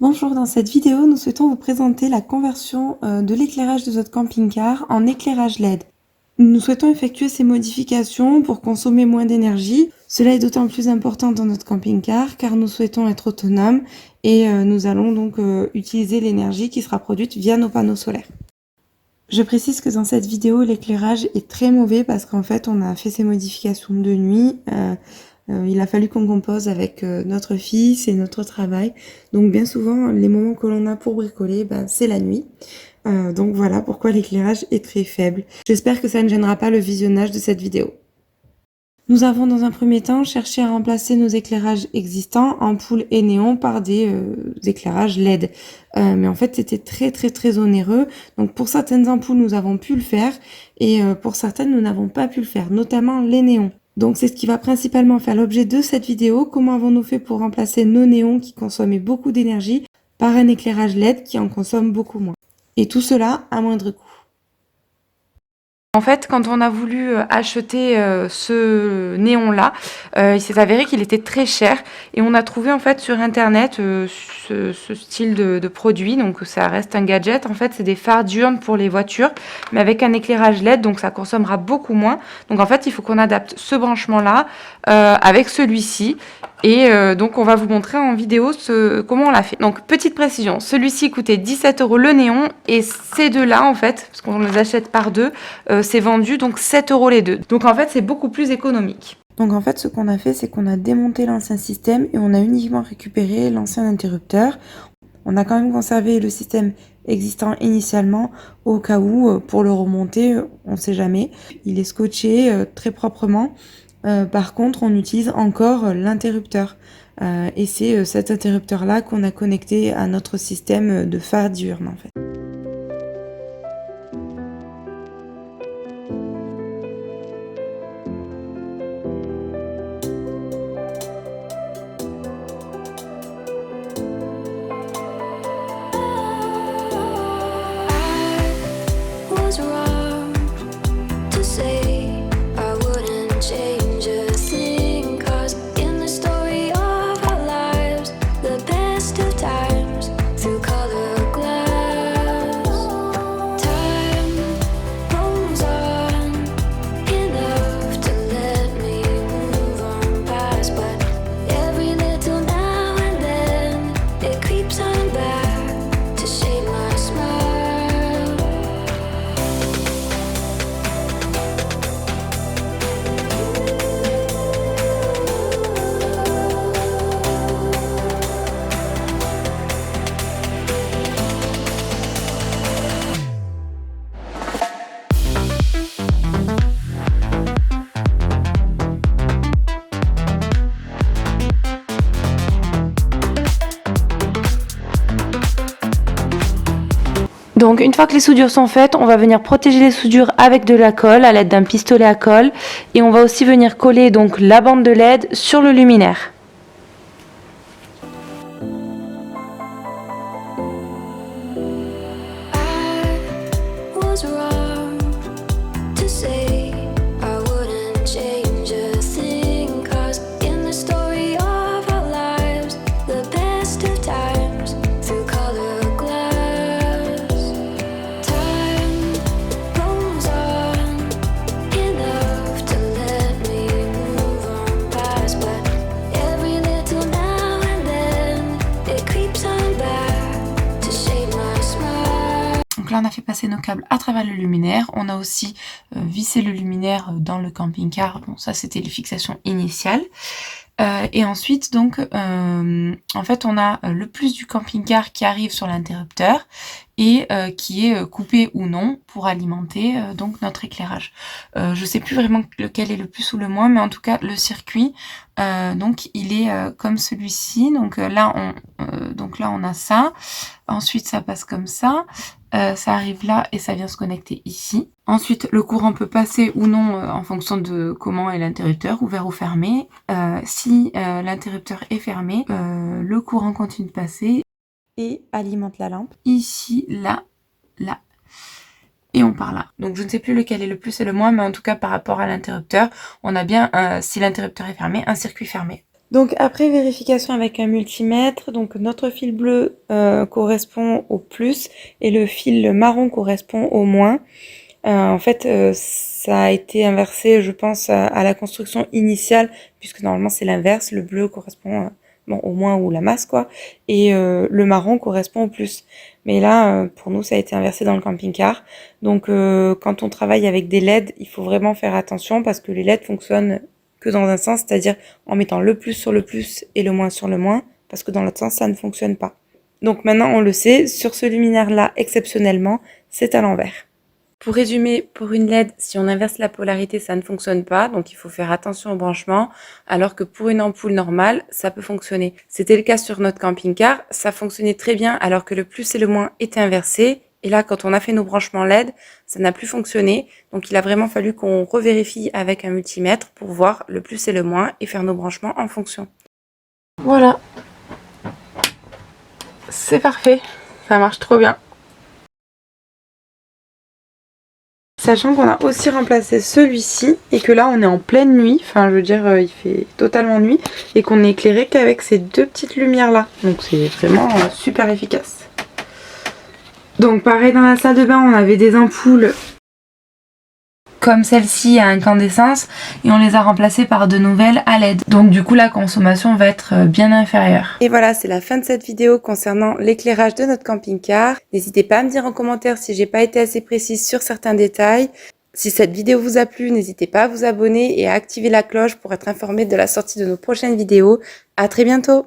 Bonjour, dans cette vidéo, nous souhaitons vous présenter la conversion de l'éclairage de votre camping-car en éclairage LED. Nous souhaitons effectuer ces modifications pour consommer moins d'énergie. Cela est d'autant plus important dans notre camping-car car nous souhaitons être autonomes et nous allons donc utiliser l'énergie qui sera produite via nos panneaux solaires. Je précise que dans cette vidéo, l'éclairage est très mauvais parce qu'en fait, on a fait ces modifications de nuit. Il a fallu qu'on compose avec notre fils et notre travail. Donc bien souvent, les moments que l'on a pour bricoler, c'est la nuit. Donc voilà pourquoi l'éclairage est très faible. J'espère que ça ne gênera pas le visionnage de cette vidéo. Nous avons dans un premier temps cherché à remplacer nos éclairages existants, ampoules et néons, par des éclairages LED. Mais en fait, c'était très onéreux. Donc pour certaines ampoules, nous avons pu le faire et pour certaines, nous n'avons pas pu le faire, notamment les néons. Donc c'est ce qui va principalement faire l'objet de cette vidéo. Comment avons-nous fait pour remplacer nos néons qui consommaient beaucoup d'énergie par un éclairage LED qui en consomme beaucoup moins. Et tout cela à moindre coût. En fait, quand on a voulu acheter ce néon-là, il s'est avéré qu'il était très cher et on a trouvé en fait sur internet ce style de produit. Donc ça reste un gadget. En fait, c'est des phares diurnes pour les voitures, mais avec un éclairage LED, donc ça consommera beaucoup moins. Donc en fait, il faut qu'on adapte ce branchement-là avec celui-ci. Et donc on va vous montrer en vidéo comment on l'a fait. Donc petite précision, celui-ci coûtait 17 € le néon et ces deux-là en fait, parce qu'on les achète par deux, c'est vendu donc 7 € les deux. Donc en fait c'est beaucoup plus économique. Donc en fait ce qu'on a fait c'est qu'on a démonté l'ancien système et on a uniquement récupéré l'ancien interrupteur. On a quand même conservé le système existant initialement au cas où pour le remonter on ne sait jamais. Il est scotché très proprement. Par contre, on utilise encore l'interrupteur. Et c'est cet interrupteur-là qu'on a connecté à notre système de phare diurne, en fait. Donc une fois que les soudures sont faites, on va venir protéger les soudures avec de la colle à l'aide d'un pistolet à colle et on va aussi venir coller donc la bande de LED sur le luminaire. Donc là, on a fait passer nos câbles à travers le luminaire. On a aussi vissé le luminaire dans le camping-car. Bon, ça, c'était les fixations initiales. Et ensuite, donc, en fait, on a le plus du camping-car qui arrive sur l'interrupteur et qui est coupé ou non pour alimenter donc notre éclairage. Je sais plus vraiment lequel est le plus ou le moins, mais en tout cas, le circuit, donc, il est comme celui-ci. Donc là, on a ça. Ensuite, ça passe comme ça. Ça arrive là et ça vient se connecter ici. Ensuite, le courant peut passer ou non en fonction de comment est l'interrupteur, ouvert ou fermé. Si l'interrupteur est fermé, le courant continue de passer et alimente la lampe. Ici, là, là. Et on part là. Donc je ne sais plus lequel est le plus et le moins, mais en tout cas par rapport à l'interrupteur, on a bien, si l'interrupteur est fermé, un circuit fermé. Donc après vérification avec un multimètre, donc notre fil bleu correspond au plus et le fil marron correspond au moins. En fait, ça a été inversé, je pense, à la construction initiale, puisque normalement c'est l'inverse. Le bleu correspond au moins ou la masse, quoi, et le marron correspond au plus. Mais là, pour nous, ça a été inversé dans le camping-car. Donc, quand on travaille avec des LED, il faut vraiment faire attention parce que les LED fonctionnent que dans un sens, c'est-à-dire en mettant le plus sur le plus et le moins sur le moins, parce que dans l'autre sens, ça ne fonctionne pas. Donc maintenant, on le sait, sur ce luminaire-là, exceptionnellement, c'est à l'envers. Pour résumer, pour une LED, si on inverse la polarité, ça ne fonctionne pas, donc il faut faire attention au branchement, alors que pour une ampoule normale, ça peut fonctionner. C'était le cas sur notre camping-car, ça fonctionnait très bien alors que le plus et le moins étaient inversés, et là, quand on a fait nos branchements LED, ça n'a plus fonctionné, donc il a vraiment fallu qu'on revérifie avec un multimètre pour voir le plus et le moins et faire nos branchements en fonction. Voilà, c'est parfait, ça marche trop bien. Sachant qu'on a aussi remplacé celui-ci et que là on est en pleine nuit, enfin je veux dire il fait totalement nuit et qu'on n'est éclairé qu'avec ces deux petites lumières là. Donc c'est vraiment super efficace. Donc pareil dans la salle de bain on avait des ampoules comme celle-ci à incandescence et on les a remplacées par de nouvelles à LED. Donc du coup la consommation va être bien inférieure. Et voilà, c'est la fin de cette vidéo concernant l'éclairage de notre camping-car. N'hésitez pas à me dire en commentaire si j'ai pas été assez précise sur certains détails. Si cette vidéo vous a plu, n'hésitez pas à vous abonner et à activer la cloche pour être informé de la sortie de nos prochaines vidéos. À très bientôt!